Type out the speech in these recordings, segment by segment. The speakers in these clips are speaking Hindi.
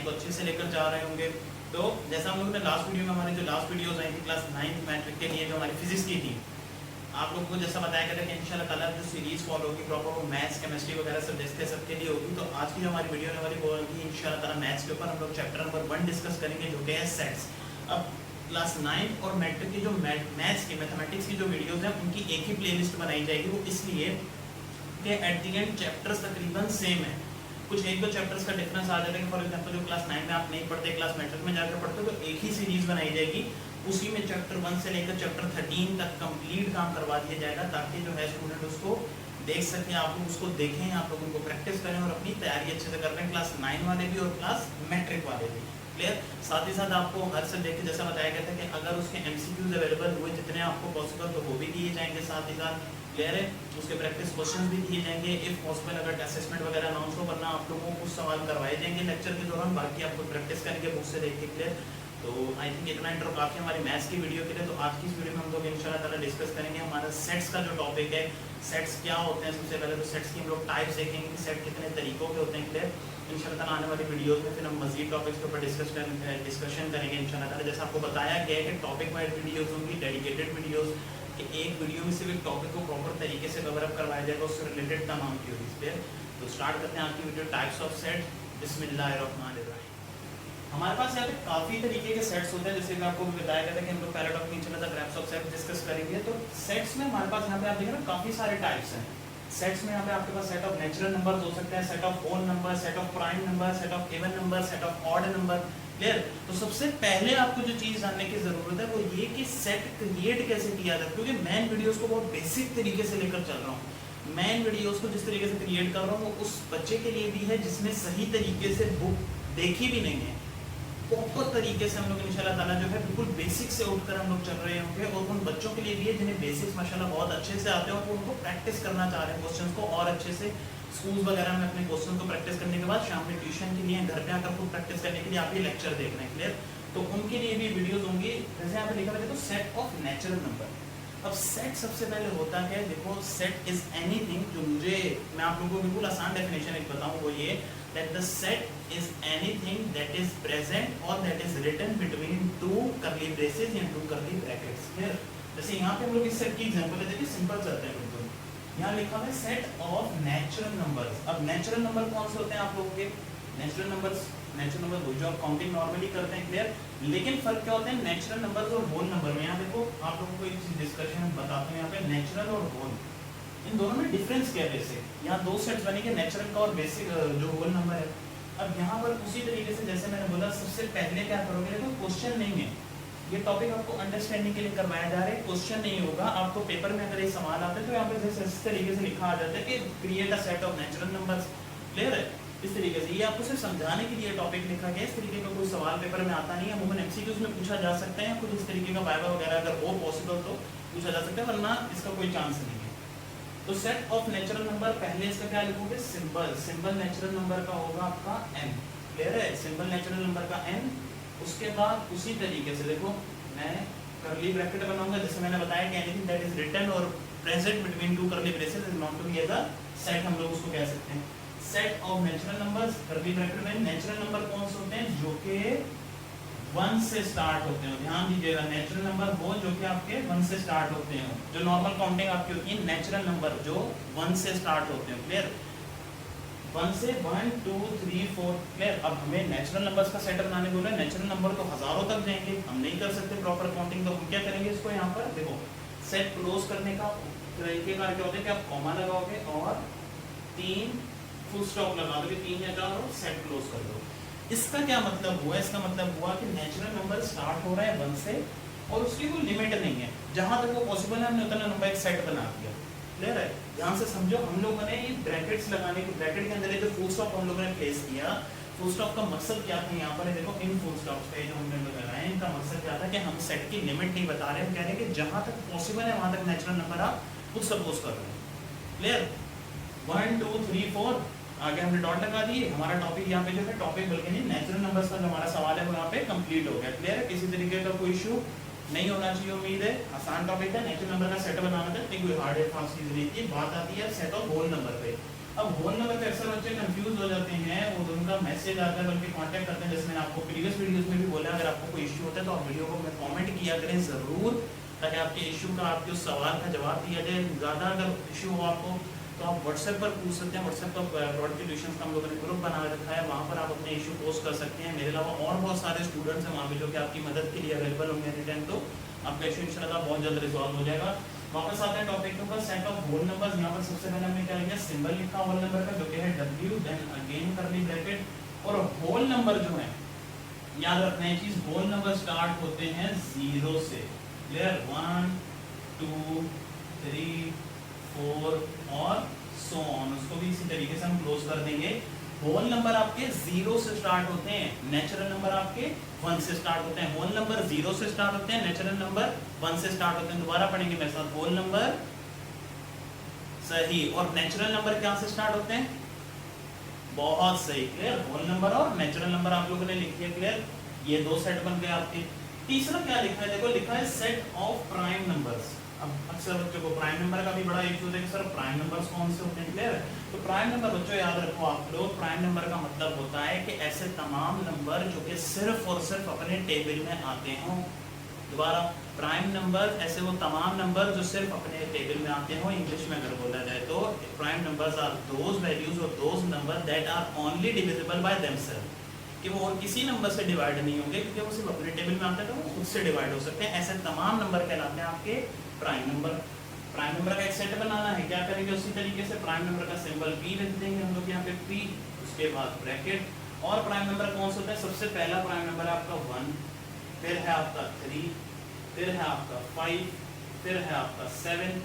को अच्छे से लेकर जा रहे होंगे। तो जैसा हम लोगों ने लास्ट वीडियो में हमारी जो लास्ट वीडियोस आई थी क्लास 9th मैट्रिक के लिए जो हमारी फिजिक्स की थी, आप लोगों को जैसा बताया गया था कि इंशाल्लाह ताला जो सीरीज फॉलो होगी प्रॉपर वो मैथ्स केमिस्ट्री वगैरह सब देखते सबके लिए होगी। तो आज की जो हमारी वीडियो होने वाली वो होगी इंशाल्लाह ताला मैथ्स के ऊपर। हम लोग चैप्टर नंबर 1 डिस्कस करेंगे जो कि है सेट्स। अब क्लास 9 और मैट्रिक की जो मैथ्स की मैथमेटिक्स की जो वीडियोस हैं उनकी एक ही प्लेलिस्ट बनाई जाएगी। वो इसलिए कि एट द एंड चैप्टर्स तकरीबन सेम है, कुछ एक दो चैप्टर्स का डिफरेंस आ जाता है। फॉर एग्जांपल जो क्लास 9 में आप नहीं पढ़ते क्लास मैट्रिक में जाकर पढ़ते हो तो एक ही सीरीज बनाई जाएगी, उसी में चैप्टर 1 से लेकर चैप्टर 13 तक कंप्लीट काम करवा दिया जाएगा ताकि जो है स्टूडेंट उसको देख सकें, आप लोग उसको देखें, आप लोग उनको प्रैक्टिस करें और अपनी तैयारी अच्छे से कर रहे हैं क्लास 9 वाले भी और क्लास मैट्रिक वाले भी। क्लियर? साथ ही साथ आपको हर सब्जेक्ट के जैसा बताया गया था कि अगर उसके MCQs अवेलेबल हुए जितने आपको पॉसिबल तो वो भी दिए जाएंगे साथ ही साथ। क्लियर है? उसके प्रैक्टिस क्वेश्चन भी दिए जाएंगे। इफ पॉसिबल अगर असेसमेंट वगैरह अनाउंस हो वरना आप लोगों को कुछ सवाल करवाए जाएंगे लेक्चर के दौरान, बाकी आपको प्रैक्टिस करेंगे बुक से देख के। क्लियर? तो आई थिंक इतना इंट्रो काफ़ी हमारी मैथ्स की वीडियो के लिए। तो आज की इस वीडियो में हम लोग इंशाल्लाह ताला डिस्कस करेंगे हमारा सेट्स का जो टॉपिक है, सेट्स क्या होते हैं। सबसे पहले तो सेट्स की हम लोग टाइप्स देखेंगे कि सेट कितने तरीकों के होते हैं। क्लियर? इंशाल्लाह ताला आने वाली वीडियोस में फिर हम मज़ीद टॉपिक्स के ऊपर डिस्कशन करेंगे इंशाल्लाह ताला। जैसे आपको बताया गया है कि टॉपिक वाइज वीडियोस होंगी, डेडिकेटेड वीडियोस कि एक वीडियो में सिर्फ एक टॉपिक को प्रॉपर तरीके से कवर अप करवाया जाएगा, उससे रिलेटेड तमाम थ्योरीज पे। तो स्टार्ट करते हैं आपकी वीडियो टाइप्स ऑफ सेट। बिस्मिल्लाहिर्रहमानिर्रहीम। हमारे पास यहाँ पे काफ़ी तरीके के सेट्स होते हैं, जैसे कि आपको भी बताया गया था कि हम लोग पहला टॉपिक नीचे था ग्रुप्स ऑफ सेट डिस्कस करेंगे। तो सेट्स में हमारे पास यहाँ पे आप देखें ना काफ़ी सारे टाइप्स हैं। सेट्स में यहाँ पे आपके पास सेट ऑफ नेचुरल नंबर्स हो सकते हैं, set of whole number, set of prime number, set of even number, set of odd number. Clear? तो सबसे पहले आपको जो चीज़ जानने की ज़रूरत है वो ये कि सेट क्रिएट कैसे किया जाता है, क्योंकि मैं वीडियोस को बहुत बेसिक तरीके से लेकर चल रहा हूँ। मैं वीडियोस को जिस तरीके से क्रिएट कर रहा हूँ वो उस बच्चे के लिए भी है जिसने सही तरीके से बुक देखी भी नहीं है। प्रॉपर तरीके से हम लोग इंशाल्लाह ताला जो है बिल्कुल बेसिक से उठकर हम लोग चल रहे होंगे, और उन बच्चों के लिए भी है जिन्हें बेसिक्स माशाल्लाह बहुत अच्छे से आते हैं और वो उनको प्रैक्टिस करना चाह रहे हैं क्वेश्चंस को और अच्छे से। स्कूल वगैरह में अपने क्वेश्चन को प्रैक्टिस करने के बाद शाम में ट्यूशन के लिए घर पे आकर खुद प्रैक्टिस करने के लिए आप ये लेक्चर देख रहे हैं। क्लियर? तो उनके लिए भी वीडियोस होंगी। जैसे यहाँ पे लिखा हुआ है तो सेट ऑफ नेचुरल नंबर। अब सेट सबसे पहले होता है, देखो सेट इज एनीथिंग, जो मुझे मैं आप लोगों को बिल्कुल आसान डेफिनेशन एक बताऊं वो ये that the set is anything that is present or that is written between two curly braces या two curly brackets। क्लियर? जैसे यहाँ पे हम लोग इस सेट की एग्जांपल लेते हैं, सिंपल चलते हैं बिल्कुल। यहाँ लिखा हुआ है सेट ऑफ नेचुरल नंबर्स। अब नेचुरल नंबर कौन से होते हैं आप लोगों के? नेचुरल नंबर्स वो जो आप काउंटिंग नॉर्मली करते हैं। क्लियर? लेकिन फर्क क्या होता है नेचुरल नंबर्स और होल नंबर में? यहाँ देखो आप लोगों को एक चीज डिस्कशन बताते हैं यहाँ पे, नेचुरल और होल इन दोनों में डिफरेंस क्या है। बेसिक यहाँ दो सेट्स बनेंगे, नेचुरल का और बेसिक जो होल नंबर है। अब यहाँ पर उसी तरीके से जैसे मैंने बोला सबसे पहले क्या करोगे, देखो क्वेश्चन नहीं है, ये टॉपिक आपको अंडरस्टैंडिंग के लिए करवाया जा रहा है, क्वेश्चन नहीं होगा। आपको पेपर में अगर ये सवाल आता है तो यहाँ पे जैसे इस तरीके से लिखा आ जाता है कि create a set of natural numbers. Clear है? इस तरीके से ये आपको सिर्फ समझाने के लिए टॉपिक लिखा गया। इस तरीके का कोई सवाल पेपर में आता नहीं है, अमूमन MCQs में पूछा जा सकता है, कुछ इस तरीके का वाइवा वगैरह अगर हो पॉसिबल तो पूछा जा सकता है, वरना इसका कोई चांस नहीं है। तो सेट ऑफ नेचुरल नंबर पहले इसका क्या लिखोगे? सिंबल। सिंबल नेचुरल नंबर का होगा आपका n। क्लियर है? सिंबल नेचुरल नंबर का n। उसके बाद उसी तरीके से देखो मैं कर्ली ब्रैकेट बनाऊंगा, जैसे मैंने बताया कि एनीथिंग दैट इज रिटन और present between two curly braces is known to be as a set, हम लोग उसको कह सकते हैं। Set of natural numbers curly bracket में नेचुरल नंबर कौन से होते हैं? जो कि 1 से स्टार्ट होते हैं। ध्यान दीजिएगा, नेचुरल नंबर वो जो कि आपके 1 से स्टार्ट होते हैं। जो नॉर्मल काउंटिंग आपकी होती है नेचुरल नंबर जो 1 से स्टार्ट होते हैं। क्लियर? 1 से 1 2 3 4। क्लियर? अब हमें नेचुरल नंबर्स का सेट बनाने बोले, नेचुरल नंबर तो हजारों तक जाएंगे, हम नहीं कर सकते प्रॉपर काउंटिंग। तो हम क्या करेंगे इसको यहाँ पर देखो सेट क्लोज करने का तरीकेकार क्या होता है कि आप कॉमा लगाओगे और 3 फुल स्टॉप लगा दोगे, 3 या 4 और सेट क्लोज कर दो। इसका क्या मतलब हुआ? इसका मतलब हुआ कि नेचुरल नंबर स्टार्ट हो रहा है 1 से और उसकी कोई लिमिट नहीं है, जहां तक वो पॉसिबल है हमने उतना नंबर एक सेट बना दिया। क्लियर है? ध्यान से समझो, हम लोगों ने ये ब्रैकेट्स लगाने के ब्रैकेट के अंदर जो फुल स्टॉप हम लोगों ने प्लेस किया, फुल स्टॉप का मकसद क्या था? यहाँ पर देखो इन फुल स्टॉप्स पे जो हमने लगाए इनका मकसद क्या था कि हम सेट की लिमिट नहीं बता रहे, हम कह रहे हैं कि जहां तक पॉसिबल है वहां तक नेचुरल नंबर आप खुद सपोज कर रहे हैं। क्लियर? 1 2 3 4 आगे हमने डॉट लगा दिए। हमारा टॉपिक यहाँ पे जो है टॉपिक बल्कि नहीं नेचुरल नंबर्स का जो हमारा सवाल है वो यहाँ पे कंप्लीट हो गया। क्लियर है? किसी तरीके का कोई इशू नहीं होना चाहिए, उम्मीद है। आसान टॉपिक है, नेचुरल नंबर का सेट बनाना था, कोई हार्ड एंड फास्ट चीज नहीं थी। बात आती है सेट ऑफ होल नंबर पे। अब होल नंबर पे अक्सर बच्चे कंफ्यूज हो जाते हैं, वो उनका मैसेज आता है बल्कि कांटेक्ट करते हैं। जैसे मैंने आपको प्रीवियस वीडियोस में भी बोला, अगर आपको कोई इश्यू होता है तो आप वीडियो को में कमेंट किया करें ज़रूर, ताकि आपके इश्यू का, आपके उस सवाल का जवाब दिया जाए। ज़्यादा अगर इश्यू हो आपको तो आप व्हाट्सएप पर पूछ सकते हैं। व्हाट्सएप पर ब्रॉड के ट्यूशन का हम लोगों ने ग्रुप बना रखा है, वहाँ पर आप अपने इशू पोस्ट कर सकते हैं। मेरे अलावा और बहुत सारे स्टूडेंट्स हैं वहाँ पे जो कि आपकी मदद के लिए अवेलेबल होंगे एनी टाइम, तो आपका इशू इंशाल्लाह बहुत जल्द रिजॉल्व हो जाएगा। वापस आते हैं टॉपिक के ऊपर, सेट ऑफ होल नंबर्स। यहाँ पर सबसे पहले हमने क्या लिखा, सिंबल लिखा होल नंबर का जो कि है W, then again curly bracket. और होल नंबर जो है, याद रखना है चीज, होल नंबर स्टार्ट होते हैं 0 से। क्लियर, 1 2 3 4 और सो ऑन, उसको भी इसी तरीके से हम क्लोज कर देंगे। होल नंबर आपके 0 से स्टार्ट होते हैं, नेचुरल नंबर आपके 1 से स्टार्ट होते हैं। होल नंबर 0 से स्टार्ट होते हैं, नेचुरल नंबर 1 से स्टार्ट होते हैं। दोबारा पढ़ेंगे मेरे साथ, होल नंबर सही, और नेचुरल नंबर क्या से स्टार्ट होते हैं, बहुत सही। क्लियर, होल नंबर और नेचुरल नंबर आप लोगों ने लिख दिया। क्लियर, ये दो सेट बन गए आपके। तीसरा क्या लिखा है, देखो लिखा है सेट ऑफ प्राइम नंबर्स। अब अक्सर बच्चों को प्राइम नंबर का भी बड़ा इशू होता है कि सर प्राइम नंबर्स कौन से होते हैं। क्लियर, तो प्राइम नंबर बच्चों याद रखो आप लोग, प्राइम नंबर का मतलब होता है कि ऐसे तमाम नंबर जो कि सिर्फ और सिर्फ अपने टेबल में आते हों। दोबारा, प्राइम नंबर ऐसे वो तमाम नंबर जो सिर्फ अपने टेबल में आते हो। इंग्लिश में अगर बोला जाए तो prime numbers are those values और those number that are only divisible by themselves, कि वो और किसी नंबर से डिवाइड नहीं होंगे, क्योंकि वो सिर्फ अपने टेबल में आते हैं तो वो खुद से डिवाइड हो सकते हैं। ऐसे तमाम नंबर कहलाते हैं आपके प्राइम नंबर। प्राइम नंबर का एक सेट बनाना है, क्या करेंगे उसी तरीके से, प्राइम नंबर का सिंबल P लिख देंगे हम लोग यहाँ पे P, उसके बाद ब्रैकेट। और प्राइम नंबर कौन सा होता है, सबसे पहला प्राइम नंबर है आपका 1, फिर है आपका 3, फिर है आपका 5, फिर है आपका 7,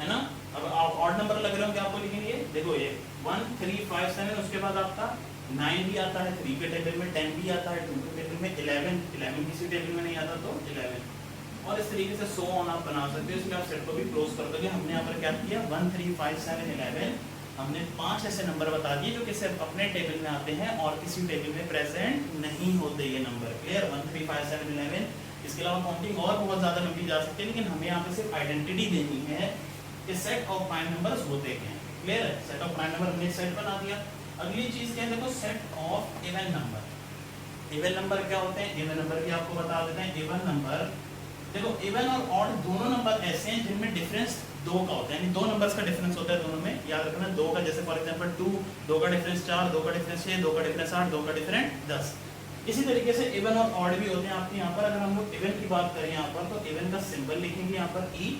है ना। अब आप ऑड नंबर लग रहे हो क्या आपको लिखेंगे, देखो ये 1 3 5 7, उसके बाद आपका 9 भी आता है 3 के टेबल में, 10 भी आता है 2 के टेबल में, 11 किसी टेबल में नहीं आता तो 11, और इस तरीके से सो ऑन आप बना सकते हो। इसलिए आप सेट को भी क्लोज कर दोगे। हमने यहाँ पर क्या किया, 1 3 5 7 11, हमने 5 ऐसे नंबर बता दिए जो कि सिर्फ अपने टेबल में आते हैं और किसी टेबल में प्रेजेंट नहीं होते ये नंबर। क्लियर, 1 3 5 7 11। इसके अलावा काउंटिंग और बहुत ज़्यादा लंबी जा सकती है, लेकिन हमें यहाँ पे सिर्फ आइडेंटिटी देनी है कि सेट ऑफ प्राइम नंबर्स होते हैं। क्लियर है, सेट ऑफ प्राइम नंबर हमने सेट बना दिया। अगली चीज़ क्या है, देखो set of even number. Even number क्या होते हैं, इवन नंबर भी आपको बता देते हैं। इवन नंबर, देखो इवन और ऑड दोनों नंबर ऐसे हैं जिनमें डिफरेंस 2 का होता है, यानी 2 नंबर्स का डिफरेंस होता है दोनों में। याद रखना 2 का, जैसे फॉर एग्जांपल 2, 2 का डिफरेंस 4, 2 का डिफरेंस 6, 2 का डिफरेंस 8, 2 का डिफरेंस 10। इसी तरीके से इवन और ऑड भी होते हैं आपके यहाँ पर। अगर हम लोग इवन की बात करें यहाँ पर, तो इवन का सिंबल लिखेंगे यहाँ पर E।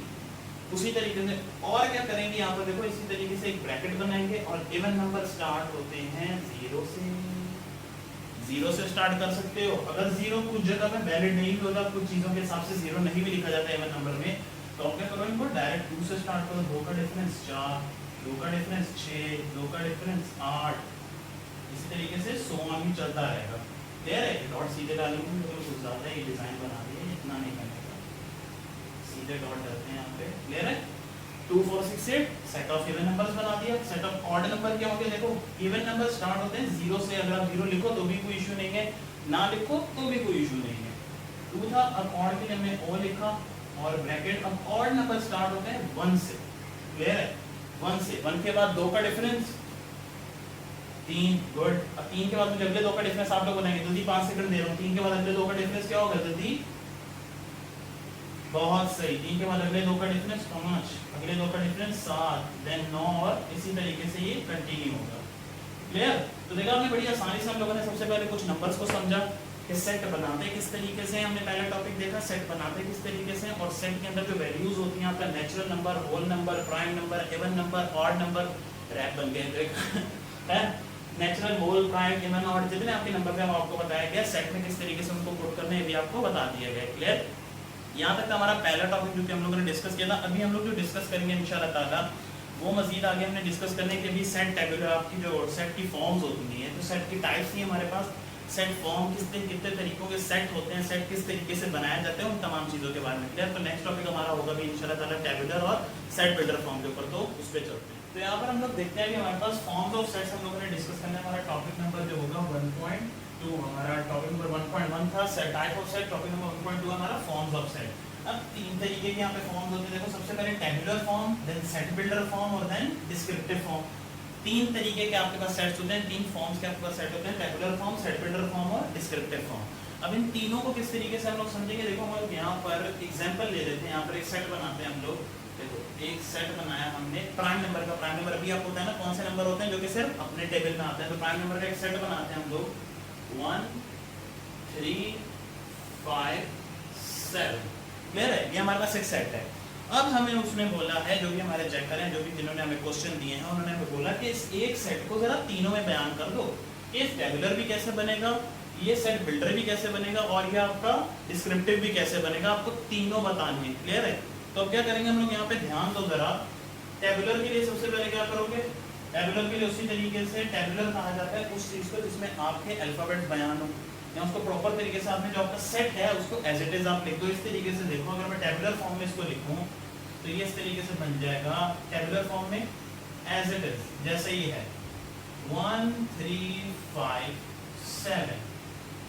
उसी तरीके से और क्या करेंगे यहाँ पर, देखो इसी तरीके से एक ब्रैकेट बनाएंगे, और इवन नंबर स्टार्ट होते हैं 0 से। 0 से स्टार्ट कर सकते हो। अगर 0 कुछ जगह में वैलिड नहीं भी होता, कुछ चीज़ों के हिसाब से 0 नहीं भी लिखा जाता है इवन नंबर में, तो आप क्या करो, इनको डायरेक्ट 2 से स्टार्ट करो। 2 का डिफरेंस 4, 2 का डिफरेंस 6, 2 का डिफरेंस 8, इसी तरीके से सो ऑन भी चलता रहेगा। क्लियर है, डॉट सीधे डालेंगे तो कुछ ज़्यादा ये डिज़ाइन बना दिए, इतना नहीं करने का, सीधे डॉट डालते हैं यहाँ पे। क्लियर है, 2 4 6 8 सेट ऑफ इवन नंबर्स बना दिया। सेट ऑफ ऑड नंबर क्या होंगे, देखो इवन नंबर स्टार्ट होते हैं 0 से। अगर आप 0 लिखो तो भी कोई इशू नहीं है, ना लिखो तो भी कोई इशू नहीं है। 2 था, अब ऑड के लिए हमने O लिखा और ब्रैकेट। अब ऑड नंबर स्टार्ट होते हैं 1 से। क्लियर है, 1 से। 1 के बाद 2 का डिफरेंस 3, गुड। अब 3 के बाद मुझे अगले 2 का डिफरेंस आप लोग बनाएंगे, जल्दी 5 सेकंड दे रहा हूँ। 3 के बाद अगले 2 का डिफरेंस क्या होगा, जल्दी, बहुत सही। 3 के बाद अगले 2 का डिफरेंस 5, अगले 2 का डिफरेंस 7, देन 9, और इसी तरीके से ये कंटिन्यू होगा। क्लियर, तो देखा आपने बड़ी आसानी से हम लोगों ने सबसे पहले कुछ नंबर्स को समझा कि सेट बनाते किस तरीके से। हमने पहला टॉपिक देखा सेट बनाते किस तरीके से, और सेट के अंदर जो वैल्यूज होती हैं आपका natural number, whole number, prime number, even number, odd number, रैप बन गए है, natural, whole, prime, even, odd, जितने आपके नंबर थे आपको बताया गया। सेट में किस तरीके से उनको पुट करने भी आपको बता दिया गया। क्लियर, यहाँ तक हमारा पहला टॉपिक जो कि हम लोगों ने डिस्कस किया था। अभी हम लोग जो डिस्कस करेंगे इंशाल्लाह ताला, वो मजीद आगे हमने डिस्कस करने के भी सेट टेबुलर, आपकी जो सेट की फॉर्म्स होती हैं, तो सेट की टाइप्स ही हमारे पास, सेट फॉर्म कितने तरीकों के सेट होते हैं, सेट किस तरीके से बनाया जाता है, उन तमाम चीज़ों के बारे में। क्लियर, तो नेक्स्ट टॉपिक हमारा होगा भी इंशाल्लाह ताला टेबुलर और सेट बिल्डर फॉर्म के ऊपर, तो उस पर चलते हैं। तो यहाँ पर हम लोग देखते हैं कि हमारे पास फॉर्म्स ऑफ सेट्स हम लोगों ने डिस्कस करना है। हमारा टॉपिक नंबर जो होगा 1.2, हमारा टॉपिक नंबर 1.1 था set type of set, topic number 1.2 हमारा फॉर्म्स ऑफ सेट। अब 3 तरीके के यहाँ पे फॉर्म्स होते हैं, देखो सबसे पहले tabular form, then set builder form, और देन डिस्क्रिप्टिव फॉर्म। तीन तरीके के आपके पास सेट्स होते हैं, तीन फॉर्म्स के आपके पास सेट होते हैं, tabular form, set builder form और डिस्क्रिप्टिव फॉर्म। अब इन तीनों को किस तरीके से हम लोग समझेंगे, देखो हम लोग यहाँ पर एग्जांपल ले लेते हैं, यहाँ पर एक सेट बनाते हैं हम लोग। देखो एक सेट बनाया हमने प्राइम नंबर का, प्राइम नंबर अभी आपको होता है ना कौन से नंबर होते हैं जो कि सिर्फ अपने टेबल में आते हैं, तो प्राइम नंबर का एक सेट बनाते हैं हम लोग 1 3 5 7। क्लियर है, ये हमारे पास एक सेट है। अब हमें उसने बोला है, जो भी हमारे चेकर हैं, जो भी जिन्होंने हमें क्वेश्चन दिए हैं, उन्होंने हमें बोला कि इस एक सेट को जरा तीनों में बयान कर दो। ये टेबुलर भी कैसे बनेगा, ये सेट बिल्डर भी कैसे बनेगा और ये आपका डिस्क्रिप्टिव भी कैसे बनेगा, आपको तीनों बतानी है। क्लियर है, तो अब क्या करेंगे हम लोग यहाँ पे ध्यान दो जरा। टेबुलर के लिए सबसे पहले क्या करोगे, टेबुलर के लिए उसी तरीके से टेबुलर कहा जाता है उस चीज को जिसमें आपके अल्फाबेट बयान हो, या उसको प्रॉपर तरीके से आपने जो आपका सेट है उसको एज इट इज आप लिख दो। इस तरीके से देखो, अगर मैं टेबुलर फॉर्म में इसको लिखूं तो ये इस तरीके से बन जाएगा टेबुलर फॉर्म में एज इट इज, जैसे ये है 1 3 5 7,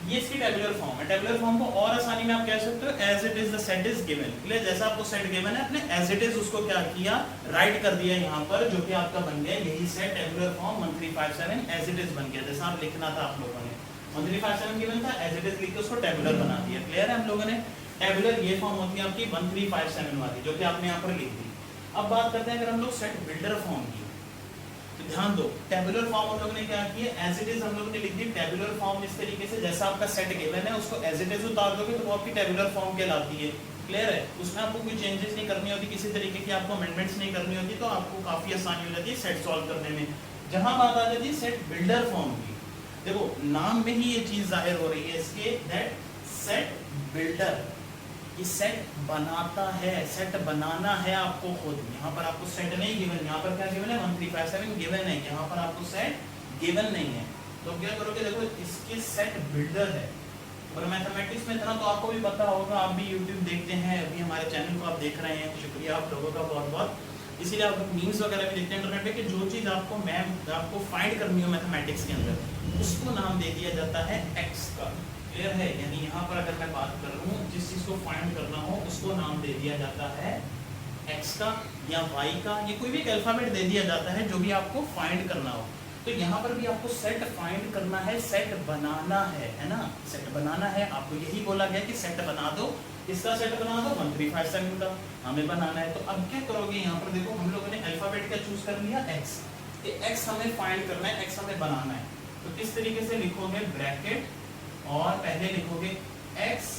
ये इसकी टेबुलर फॉर्म है। टेबुलर फॉर्म को और आसानी में आप कह सकते हो as it is the set is given. Clear, जैसा आपको सेट गिवन है, आपने एज इट इज उसको क्या किया, राइट कर दिया यहाँ पर, जो कि आपका बन गया यही set tabular form 1 3 5 7 as it is बन गया। जैसा आप लिखना था आप लोगों ने 1 3 5 7 गिवन था, एज इट इज लिख के उसको टेबुलर बना दिया। क्लियर है हम लोगों ने, टेबुलर ये फॉर्म होती है आपकी 1 3 5 7 वाली, जो कि आपने यहाँ पर लिख दी। अब बात करते हैं अगर हम लोग सेट बिल्डर फॉर्म की, तो ध्यान दो टेबुलर फॉर्म हम लोगों ने क्या किया, एज इट इज हम लोगों ने लिख दी टेबुलर फॉर्म इस तरीके से, जैसा आपका सेट गिवन है उसको एज इट इज उतार दोगे तो वो आपकी टेबुलर फॉर्म कहलाती है। क्लियर है, उसमें आपको कोई चेंजेस नहीं करनी होती, किसी तरीके की आपको अमेंडमेंट्स नहीं करनी होती, तो आपको काफी आसानी हो जाती है सेट सॉल्व करने में। जहां बात आ जाती है सेट बिल्डर फॉर्म की, देखो नाम में ही ये चीज जाहिर हो रही है इसके, दैट सेट बिल्डर, ये सेट बनाता है, सेट बनाना है आपको खुद। यहाँ पर आपको सेट नहीं गिवन, यहाँ पर क्या गिवन है 1 3 5 7 गिवन है, यहाँ पर आपको सेट गिवन नहीं है। तो क्या करोगे, देखो इसके सेट बिल्डर है। और मैथमेटिक्स में इतना तो आपको भी पता होगा, आप भी यूट्यूब देखते हैं, अभी हमारे चैनल को आप देख रहे हैं, शुक्रिया आप लोगों का बहुत बहुत। इसीलिए आप मीम्स वगैरह भी देखते हैं इंटरनेट पे कि जो चीज़ आपको फाइंड करनी हो मैथमेटिक्स के अंदर, उसको नाम दे दिया जाता है एक्स का। क्लियर है, यानी यहाँ पर अगर मैं बात कर रहा हूँ जिस चीज़ को फाइंड करना हो उसको नाम दे दिया जाता है एक्स का या वाई का, ये कोई भी एक अल्फाबेट दे दिया जाता है जो भी आपको फाइंड करना हो। तो यहाँ पर भी आपको सेट फाइंड करना है, सेट बनाना है ना, सेट बनाना है। आपको यही बोला गया कि सेट बना दो, इसका सेट बना दो 1 3 5 7 का हमें बनाना है। तो अब क्या करोगे, यहाँ पर देखो हम लोगों ने अल्फाबेट क्या चूज कर लिया, एक्स। ये एक्स हमें फाइंड करना है, एक्स हमें बनाना है। तो किस तरीके से लिखोगे, ब्रैकेट और पहले लिखोगे x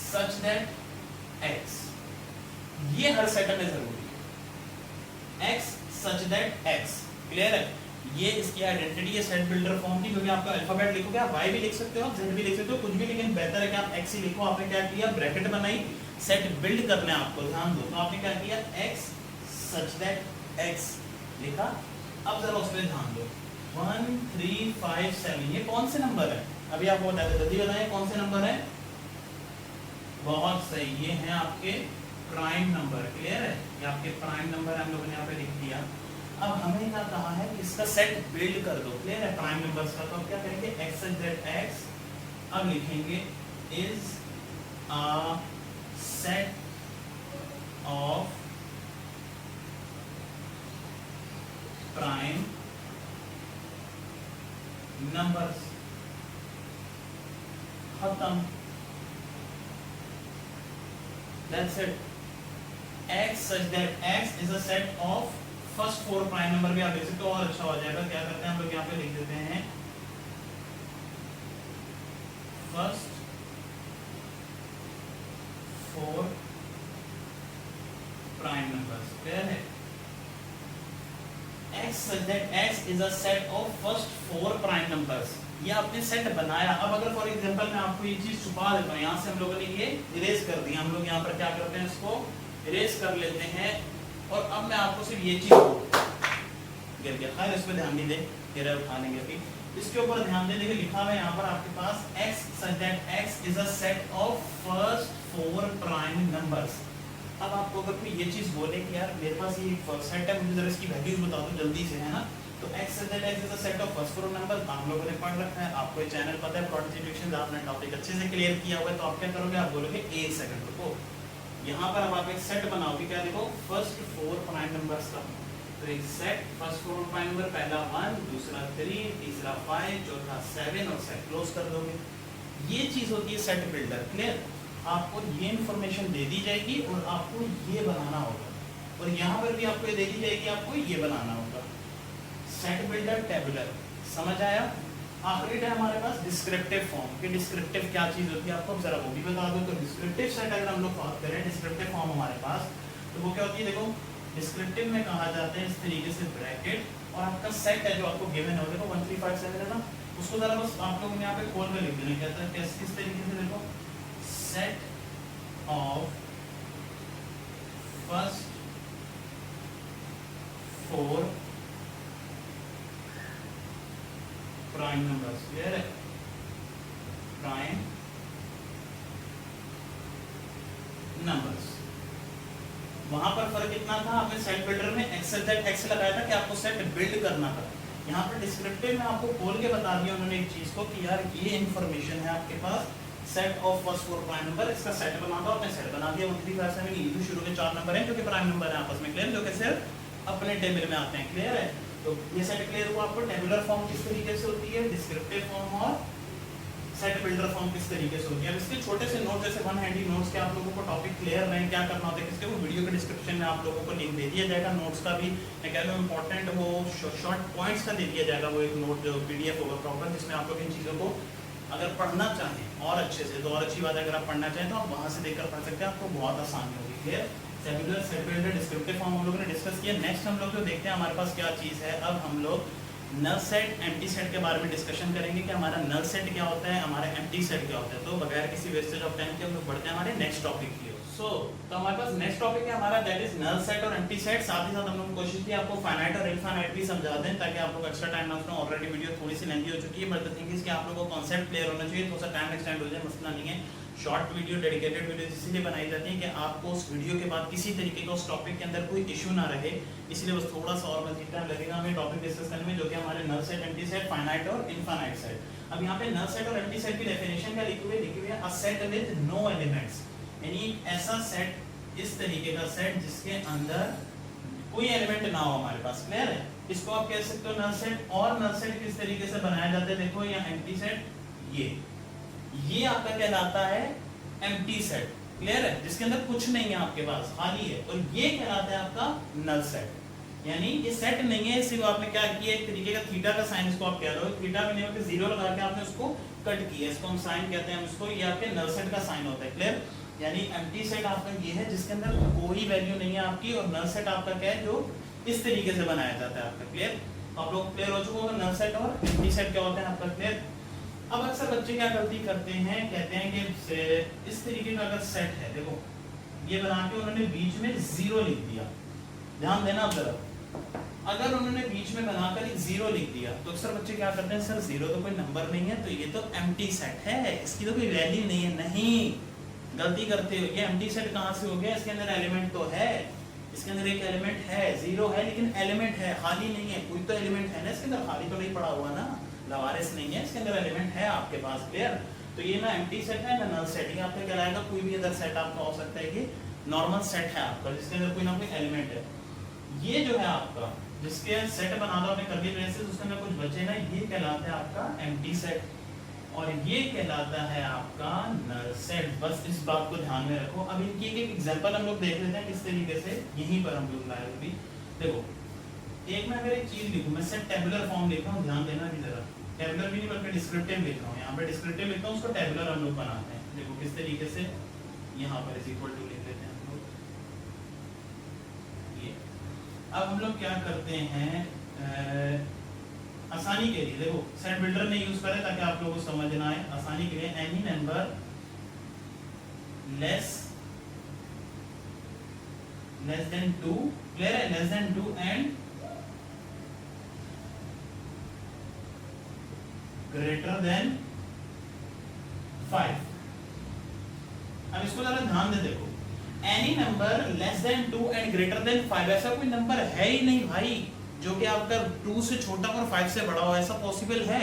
such that x, ये हर सेट में जरूरी है, x such that x। Clear है, ये इसकी आइडेंटिटी है सेट बिल्डर फॉर्म की, क्योंकि आपका अल्फाबेट लिखोगे, आप y भी लिख सकते हो, आप z भी लिख सकते हो, कुछ भी, लेकिन बेहतर है कि आप x ही लिखो। आपने क्या किया, ब्रैकेट बनाई, सेट बिल्ड करना है आपको, ध्यान दो। तो आपने क्या किया, x such that x लिखा। अब जरा उस पर ध्यान दो, 1 3 5 7 ये कौन से नंबर है, अभी आपको बता दें, जल्दी बताएं कौन से नंबर है। बहुत सही, ये हैं आपके प्राइम नंबर। क्लियर है, ये आपके प्राइम नंबर हम लोगों ने यहाँ पे लिख दिया। अब हमें क्या कहा है कि इसका सेट बिल्ड कर दो। क्लियर है, प्राइम नंबर्स का। तो अब क्या करेंगे, x such that x, अब लिखेंगे is a set of prime numbers, खत्म, that's it। x such that x is a set of first 4 prime number भी आप देख सकते हो, और अच्छा हो जाएगा। क्या करते हैं हम लोग यहाँ पे लिख देते हैं फर्स्ट 4 प्राइम नंबर्स। क्लियर है, x such that x is a set of first 4 prime numbers, ये आपने सेट बनाया। अब अगर फॉर एग्जांपल मैं आपको ये चीज छुपा देता हूँ, यहाँ से हम लोगों ने ये इरेज कर दिया, हम लोग यहाँ पर क्या करते हैं, इसको इरेज कर लेते हैं, और अब मैं आपको सिर्फ ये चीज गिर गया, खैर इस पर ध्यान नहीं दे, गिरा उठा लेंगे अभी, इसके ऊपर ध्यान दे। देखिए लिखा हुआ है यहाँ पर आपके पास x such that x is a set of first 4 prime numbers. अब आपको अगर कोई ये चीज बोले कि यार मेरे पास ये सेट है, मुझे जरा इसकी वैल्यूज बता दो जल्दी से, है ना, तो x such that x is a set of first 4 numbers हम लोगों ने पढ़ रखा है, आपको ये चैनल पता है, प्रोडक्टिविटी आपने टॉपिक अच्छे से क्लियर किया हुआ है। तो आप क्या करोगे, आप बोलोगे एक सेकंड रुको, यहाँ पर अब आप एक सेट बनाओगे, क्या देखो फर्स्ट 4 प्राइम नंबर्स का, तो एक सेट फर्स्ट 4 प्राइम नंबर, पहला 1, दूसरा 3, तीसरा 5, चौथा 7 और सेट क्लोज कर दोगे। ये चीज होती है सेट बिल्डर। क्लियर? आपको ये इंफॉर्मेशन दे दी जाएगी और आपको ये बनाना होगा, और यहाँ पर भी आपको ये दे दी जाएगी, आपको ये बनाना होगा। सेट बिल्डर टेबुलर, समझ आया? आखिरी है हमारे पास डिस्क्रिप्टिव फॉर्म कि डिस्क्रिप्टिव क्या चीज होती है, आपको जरा वो भी बता दो। तो डिस्क्रिप्टिव सेट अगर हम लोग बात करें, डिस्क्रिप्टिव फॉर्म हमारे पास, तो वो क्या होती है? देखो डिस्क्रिप्टिव में कहा जाता है इस तरीके से ब्रैकेट, और आपका सेट है जो आपको गिवन है, देखो 1 3 5 7 है ना, उसको जरा बस आप लोगों ने यहाँ पे खोल कर लिख देना। कहता है कैसे, किस तरीके से? देखो set of first 4 prime numbers. Clear है? Prime numbers. वहां पर फर्क कितना था? आपने सेट बिल्डर में एक्स लगाया था कि आपको सेट बिल्ड करना था। यहाँ पर डिस्क्रिप्टिव में आपको खोल के बता दिया उन्होंने एक चीज को कि यार ये इंफॉर्मेशन है आपके पास, set of first 4 prime number, इसका सेट बना दो। आपने सेट बना दिया 1 3 5 7 ये तो शुरू के 4 नंबर हैं जो कि प्राइम नंबर है आपस में। क्लियर? जो कि सिर्फ अपने टेबल में आते हैं। क्लियर है? तो ये सेट क्लियर हुआ आपको। टेबुलर फॉर्म किस तरीके से होती है, डिस्क्रिप्टिव फॉर्म, और सेट बिल्डर फॉर्म किस तरीके से होती है। अब इसके छोटे से नोट, जैसे वन हैंडी नोट्स के आप लोगों को टॉपिक क्लियर रहे क्या करना होता है किसके, वो वीडियो के डिस्क्रिप्शन में आप लोगों को लिंक दे दिया जाएगा। नोट्स का भी मैं कह रहा हूँ इंपॉर्टेंट, वो शॉर्ट पॉइंट्स का दे दिया जाएगा, वो एक नोट जो पीडीएफ होगा प्रॉपर, जिसमें आप लोग इन चीज़ों को अगर पढ़ना चाहें और अच्छे से, तो और अच्छी बात है, अगर आप पढ़ना चाहें तो आप वहाँ से देखकर पढ़ सकते हैं, आपको बहुत आसानी होगी। Clear? Tabular, set builder, descriptive form हम लोगों ने डिस्कस किया। नेक्स्ट हम लोग जो देखते हैं हमारे पास क्या चीज़ है, अब हम लोग नल सेट, एम्प्टी सेट के बारे में डिस्कशन करेंगे कि हमारा नल सेट क्या होता है, हमारा एम्प्टी सेट क्या होता है। तो बगैर किसी वेस्टेज ऑफ टाइम के हम लोग बढ़ते हैं हमारे नेक्स्ट टॉपिक की ओर। तो हमारे पास नेक्स्ट टॉपिक है हमारा, दैट इज नल सेट और एम्प्टी सेट। साथ ही साथ हम लोग कोशिश की आपको फाइनाइट और इनफाइनाइट भी समझा दें, ताकि आप लोग एक्स्ट्रा टाइम ना उसमें, ऑलरेडी वीडियो थोड़ी सी लेंथी हो चुकी है, बट द थिंग इज कि आप लोगों को कॉन्सेप्ट क्लियर होना चाहिए, थोड़ा सा टाइम एक्सटेंड हो जाए, मसला नहीं है। शॉर्ट वीडियो, डेडिकेटेड वीडियो इसीलिए बनाई जाती है कि आपको उस वीडियो के बाद किसी तरीके का उस टॉपिक के अंदर कोई इशू ना रहे, इसलिए बस थोड़ा सा और मजीद टाइम लगेगा हमें टॉपिक डिस्कस करने में, जो कि हमारे null set, empty set, finite और इनफाइनाइट सेट। अब यहाँ पे नल सेट और एम्प्टी सेट की डेफिनेशन क्या लिखी हुई है, a set with no elements, यानी ऐसा सेट, इस तरीके का सेट जिसके अंदर कोई एलिमेंट ना हो हमारे पास। क्लियर है? इसको आप कह सकते हो नल सेट। और नल सेट किस तरीके से बनाया जाता है, देखो यहाँ एम्प्टी सेट, ये आपका कहलाता है एम्प्टी सेट। क्लियर है? जिसके अंदर कुछ नहीं है आपके पास, खाली है, और ये कहलाता है आपका नल सेट, यानी ये सेट नहीं है, सिर्फ आपने क्या किया, एक तरीके का थीटा का साइन, इसको आप कह रहे हो, थीटा में नहीं होकर जीरो लगा के आपने उसको कट किया, इसको हम साइन कहते हैं, इसको, ये आपके नल सेट का साइन होता है। क्लियर? यानी एम्प्टी सेट आपका ये है जिसके अंदर कोई वैल्यू नहीं है आपकी, और नल सेट आपका क्या है, जो इस तरीके से बनाया जाता है आपका। क्लियर? आप लोग क्लियर हो चुके होंगे नल सेट और एम्प्टी सेट क्या होता है आपका। क्लियर? अब अक्सर बच्चे क्या गलती करते हैं, कहते हैं कि इस तरीके का अगर सेट है, देखो ये बना के उन्होंने बीच में जीरो लिख दिया, ध्यान देना जरा, अगर उन्होंने बीच में बनाकर एक जीरो लिख दिया, तो अक्सर बच्चे क्या करते हैं, सर जीरो तो कोई नंबर नहीं है, तो ये तो एम्प्टी सेट है, इसकी तो कोई वैल्यू नहीं है। नहीं, गलती करते हो, ये एम्प्टी सेट कहाँ से हो गया, इसके अंदर एलिमेंट तो है, इसके अंदर एक एलिमेंट है, जीरो है लेकिन एलिमेंट है, खाली नहीं है, कोई तो एलिमेंट है ना इसके अंदर, खाली तो नहीं पड़ा हुआ ना, लवारिस नहीं है, इसके अंदर एलिमेंट है आपके पास। क्लियर? तो ये ना एम्प्टी सेट है ना नल सेट, ये आपका कहलाएगा, कोई भी अदर सेट आपका हो सकता है कि नॉर्मल सेट है आपका, जिसके अंदर कोई ना कोई एलिमेंट है। ये जो है आपका, जिसके सेट बना दो आपने कर्ली ब्रेसेस, उसके अंदर कुछ बचे ना, ये कहलाता है आपका एम्प्टी सेट, और ये कहलाता है आपका नल सेट। बस इस बात को ध्यान में रखो। अब इनकी एक एग्जांपल हम लोग देख लेते हैं किस तरीके से, यहीं पर हम लोग लाए भी। देखो एक मैं अगर एक चीज लिखूं, मैं सेट टेबुलर फॉर्म लिख रहा हूं, ध्यान देना भी जरा, टेबुलर भी नहीं बल्कि डिस्क्रिप्टिव लिख रहा हूं, यहाँ पे डिस्क्रिप्टिव लिखता हूं, उसको टेबुलर हम लोग बनाते हैं। देखो किस तरीके से, यहाँ पर इज इक्वल टू लिख लेते हैं हम लोग ये। अब हम लोग क्या करते हैं, आसानी के लिए, देखो सेट बिल्डर ने यूज करें ताकि आप लोगों को समझ ना आए, आसानी के लिए any number less than 2, clear है, less than 2 and greater than 5। अब इसको जरा ध्यान दे, देखो any number less than 2 and greater than 5, ऐसा कोई नंबर है ही नहीं भाई जो कि आपका 2 से छोटा और 5 से बड़ा हो, ऐसा पॉसिबल है,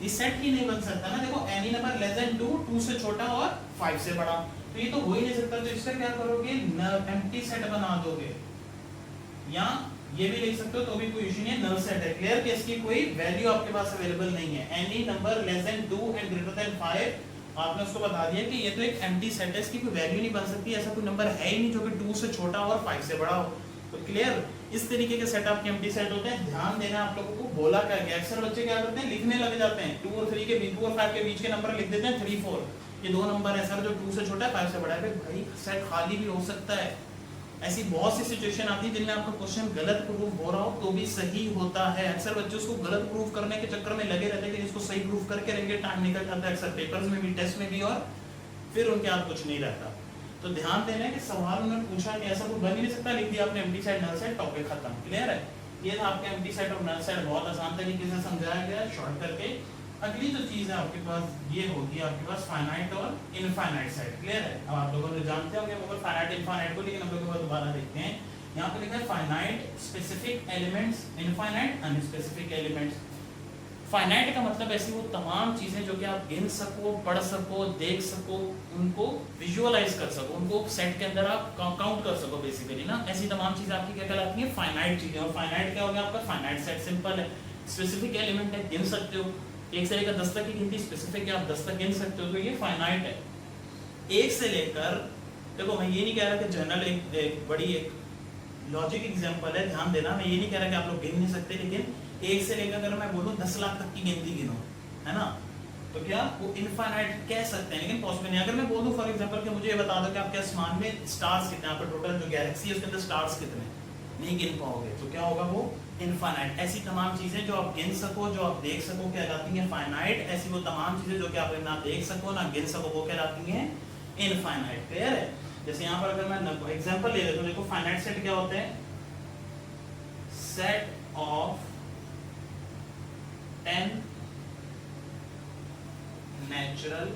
ये सेट ही नहीं बन सकता ना। देखो एनी नंबर लेस देन 2 से छोटा और 5 से बड़ा, तो ये तो हो ही नहीं सकता। तो इसका क्या करोगे, एम्प्टी सेट बना दोगे, या ये भी लिख सकते हो तो भी कोई इशू नहीं है, नल सेट है। क्लियर कि इसकी कोई वैल्यू आपके पास अवेलेबल नहीं है। Any number less than 2 and greater than 5, आपने उसको बता दिया कि ये तो एक एम्प्टी सेट है, इसकी कोई वैल्यू नहीं बन सकती, ऐसा कोई नंबर है ही नहीं जो कि 2 से छोटा हो और 5 से बड़ा हो। तो क्लियर, इस तरीके के सेट आपके एम्प्टी सेट होते हैं। ध्यान देना आप लोगों को बोला क्या गया, अक्सर बच्चे क्या करते हैं लिखने लग जाते हैं 2 और 3 के बीच, 2 और 5 के बीच के नंबर लिख देते हैं 3 4, ये दो नंबर है सर जो 2 से छोटा है 5 से बड़ा है। भाई सेट खाली भी हो सकता है, ऐसी बहुत सी सिचुएशन आती है जिनमें आपका क्वेश्चन गलत प्रूफ हो रहा हो तो भी सही होता है। अक्सर बच्चे उसको गलत प्रूफ करने के चक्कर में लगे रहते हैं कि इसको सही प्रूफ करके रहेंगे, टाइम निकल जाता है अक्सर पेपर्स में भी, टेस्ट में भी, और फिर उनके हाथ कुछ नहीं रहता। तो ध्यान देना है कि सवाल उन्होंने पूछा नहीं, ऐसा कुछ बन ही नहीं सकता, लिख दिया आपने empty set null set, topic खत्म। क्लियर है, ये था आपका एम्प्टी सेट और नल सेट, बहुत आसान तरीके से समझाया गया शॉर्ट करके। अगली जो चीज है आपके पास ये होगी आपके पास फाइनाइट और इनफाइनाइट सेट। क्लियर है, अब आप लोगों ने जानते होंगे मगर फाइनाइट इनफाइनाइट को, लेकिन हम लोग दोबारा देखते हैं। यहाँ पे लिखा है finite specific elements, infinite unspecific elements. Finite का मतलब ऐसी वो तमाम चीजें जो कि आप गिन सको, पढ़ सको, देख सको, उनको विजुअलाइज कर सको, उनको सेट के अंदर आप काउंट कर सको बेसिकली ना, ऐसी तमाम चीजें आपकी क्या कहलाती हैं, फाइनाइट चीजें। और फाइनाइट क्या हो गया आपका, फाइनाइट सेट सिंपल है। स्पेसिफिक एलिमेंट है, गिन सकते हो, 1 से लेकर 10 तक की गिनती स्पेसिफिक है, आप 10 तक गिन सकते हो, तो ये फाइनाइट है। 1 से लेकर, देखो मैं ये नहीं कह रहा कि जनरल एक बड़ी एक लॉजिक एग्जांपल है, ध्यान देना, मैं ये नहीं कह रहा कि आप लोग गिन नहीं सकते, लेकिन 1 से लेकर अगर मैं बोलूं 10 लाख तक की गिनती गिनो, है ना, तो क्या वो इनफाइनाइट कह सकते हैं, लेकिन पॉसिबल नहीं। अगर मैं बोलूं फॉर एग्जांपल कि मुझे ये बता दो कि आपके आसमान में स्टार्स कितने, आपका टोटल जो गैलेक्सी है उसके अंदर स्टार्स कितने, नहीं गिन पाओगे, तो क्या होगा वो इनफाइनाइट। ऐसी तमाम चीजें जो आप गिन सको, जो आप देख सको, कहलाती हैं फाइनाइट। ऐसी वो तमाम चीजें जो कि आप ना देख सको ना गिन सको, वो कहलाती हैं इनफाइनाइट। क्लियर है, जैसे यहाँ पर अगर मैं एग्जांपल ले लेता हूं, देखो फाइनाइट सेट क्या होते हैं, सेट ऑफ 10 नेचुरल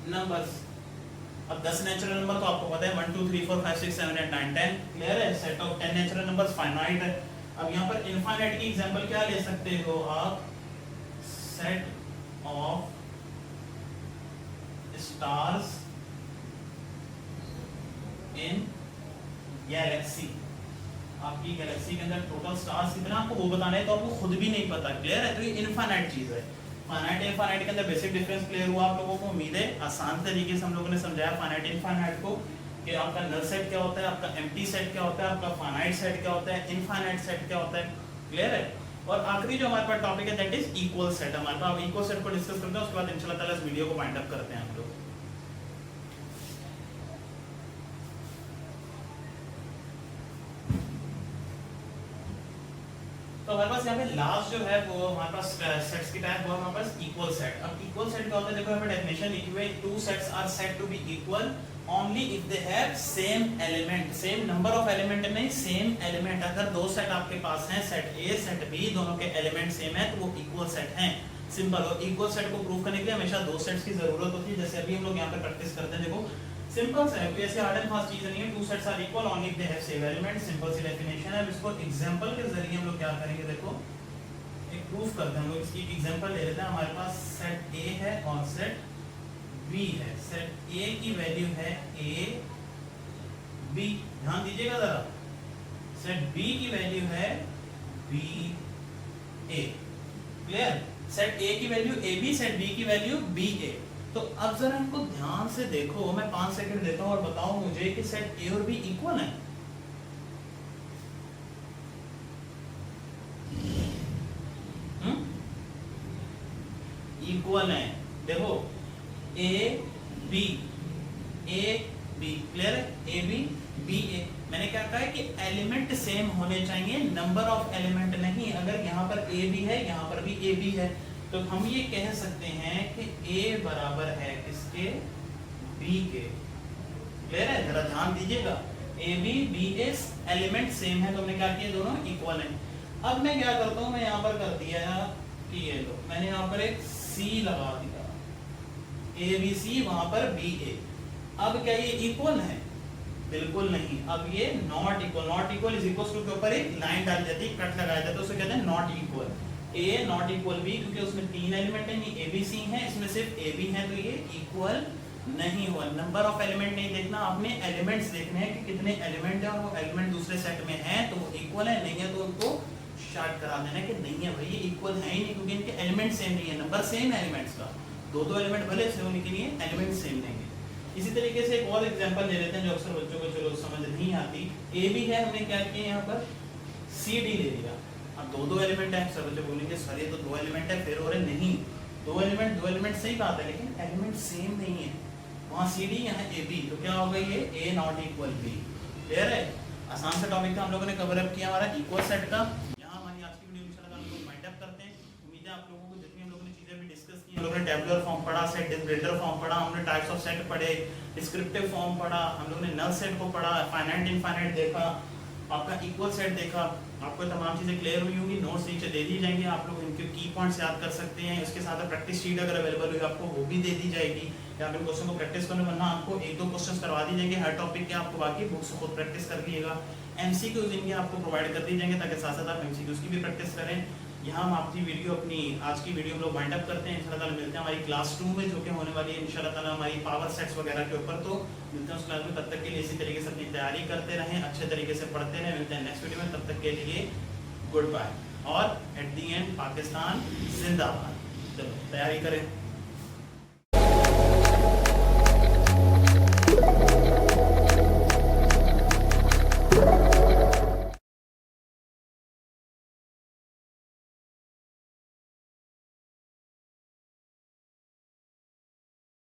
नंबर्स। अब 10 नेचुरल नंबर तो आपको पता है 1 2 3 4 5 6 7 8 9 10। क्लियर है, set of 10 natural numbers finite है। अब यहाँ पर इनफाइनाइट की एग्जांपल क्या ले सकते हो आप, set of stars in Galaxy. आपकी गैलेक्सी के अंदर टोटल स्टार्स कितना आपको वो बताना है, तो आपको खुद भी नहीं पता। क्लियर है, तो ये इनफाइनाइट चीज है। फाइनाइट इनफाइनाइट के अंदर बेसिक डिफरेंस क्लियर हुआ आप लोगों को, उम्मीद है आसान तरीके से हम लोगों ने समझाया फाइनाइट इनफाइनाइट को, कि आपका नल सेट क्या होता है, आपका एम्प्टी सेट क्या होता है, आपका फाइनाइट सेट क्या होता है, इनफाइनाइट सेट क्या होता है। क्लियर है, और आखिरी जो हमारे पास टॉपिक है दैट इज इक्वल सेट। हमारे पास इक्वल सेट को डिस्कस करते हैं, उसके बाद इंशाल्लाह ताला इस वीडियो को वाइंड अप करते हैं हम लोग। तो हमारे पास यहाँ पे लास्ट जो है वो हमारे पास सेट्स की टाइप, वो हमारे पास इक्वल सेट। अब इक्वल सेट क्या होता है, देखो यहाँ पे डेफिनेशन लिखी हुई है, two sets are said to be equal only if they have same element, same number of element नहीं, सेम एलिमेंट। अगर दो सेट आपके पास हैं, सेट ए सेट बी, दोनों के एलिमेंट सेम है तो वो इक्वल सेट हैं। सिंपल। और इक्वल सेट को प्रूव करने के लिए हमेशा दो सेट्स की जरूरत होती है, जैसे अभी हम लोग यहाँ पे प्रैक्टिस करते हैं। देखो सिंपल सा है, ऐसे हार्ड एंड फास्ट चीज नहीं है। Two sets are equal only if they have same element, simple सी डेफिनेशन है। अब इसको एग्जांपल के जरिए हम लोग क्या करेंगे, देखो एक प्रूफ करते हैं हम लोग। इसकी एग्जांपल ले लेते हैं। हमारे पास सेट ए है और सेट बी है। सेट ए की वैल्यू है ए बी, ध्यान दीजिएगा जरा। सेट बी की वैल्यू है B A. Clear, set A की value A B, set B की वैल्यू बी ए। तो अब जरा इनको ध्यान से देखो, मैं 5 सेकंड देता हूं और बताओ मुझे कि सेट ए और बी इक्वल है। इक्वल है। देखो ए बी क्लियर है, ए बी बी ए। मैंने क्या कहा है कि एलिमेंट सेम होने चाहिए, नंबर ऑफ एलिमेंट नहीं। अगर यहाँ पर ए बी है, यहाँ पर भी ए बी है, तो हम ये कह सकते हैं कि ए बराबर है किसके, बी के। क्लियर है, जरा ध्यान दीजिएगा। A B B A element same है, तो हमने क्या किया, दोनों इक्वल हैं। अब मैं क्या करता हूँ, मैं यहाँ पर कर दिया कि ये लो, मैंने यहाँ पर एक सी लगा दिया, ए बी सी, वहां पर बी ए। अब क्या ये इक्वल है? बिल्कुल नहीं। अब ये not equal, not equal is equal to के ऊपर एक लाइन डाल जाती है, कट लगाया जाता है, उसे कहते हैं not equal. A not equal B, क्योंकि उसमें 3 एलिमेंट हैं, ये ए बी सी है, इसमें सिर्फ ए बी है, तो ये इक्वल नहीं हुआ। नंबर ऑफ एलिमेंट नहीं देखना, आपने एलिमेंट्स देखने हैं कि कितने एलिमेंट है और वो एलिमेंट दूसरे सेट में है तो वो इक्वल है, नहीं है तो उनको शार्ट करा देना कि नहीं है भाई ये इक्वल है ही नहीं, क्योंकि इनके एलिमेंट सेम नहीं है, नंबर सेम है एलिमेंट्स का, दो एलिमेंट भले सेम हो लेकिन ये एलिमेंट सेम नहीं है। इसी तरीके से एक और एग्जांपल ले लेते हैं जो अक्सर बच्चों को चलो समझ नहीं आती। ए भी है, हमने क्या किया यहाँ पर सी डी ले लिया। अब दो एलिमेंट है, सब बच्चे बोलेंगे सर ये तो दो एलिमेंट है, फिर हो रहे नहीं, दो एलिमेंट सही बात है लेकिन एलिमेंट सेम नहीं है। वहाँ सी डी यहाँ ए बी, तो क्या होगा ये ए नॉट इक्वल बी। क्लियर है? आसान सा टॉपिक था, हम लोगों ने कवर अप किया हमारा इक्वल सेट का। यहाँ हमारी आज की वीडियो इंशाल्लाह हम लोग वाइंड अप करते हैं। उम्मीद है आप लोगों को जितनी हम लोगों ने चीजें भी डिस्कस की, हम लोगों ने टेबुलर फॉर्म पढ़ा, सेट बिल्डर फॉर्म पढ़ा, हमने टाइप्स ऑफ सेट पढ़े, डिस्क्रिप्टिव फॉर्म पढ़ा, हम लोगों ने नल सेट को पढ़ा, फाइनाइट इनफाइनाइट देखा, आपका इक्वल सेट देखा। आपको तमाम चीज़ें क्लियर हुई होंगी, नोट्स नीचे दे दी जाएंगे, आप लोग इनके की पॉइंट्स याद कर सकते हैं। इसके साथ प्रैक्टिस शीट अगर अवेलेबल हुई आपको वो भी दे दी जाएगी, या आप इन क्वेश्चन को प्रैक्टिस करने, वरना आपको एक दो क्वेश्चन करवा दी जाएंगे हर टॉपिक के, आपको बाकी बुक्स खुद प्रैक्टिस कर लीजिएगा। एमसीक्यूज इनके आपको प्रोवाइड कर दी जाएंगे ताकि साथ साथ आप एमसीक्यूज की भी प्रैक्टिस करें। यहाँ हम आपकी वीडियो अपनी आज की वीडियो हम लोग वाइंड अप करते हैं। इंशाल्लाह ताला मिलते हैं हमारी क्लास 2 में जो कि होने वाली है इंशाल्लाह ताला हमारी पावर सेट्स वगैरह के ऊपर। तो मिलते हैं उस क्लास में, तब तक के लिए इसी तरीके से अपनी तैयारी करते रहें, अच्छे तरीके से पढ़ते रहें। मिलते हैं नेक्स्ट वीडियो में, तब तक के लिए गुड बाय। और एट दी एंड पाकिस्तान जिंदाबाद। चलो तैयारी करें।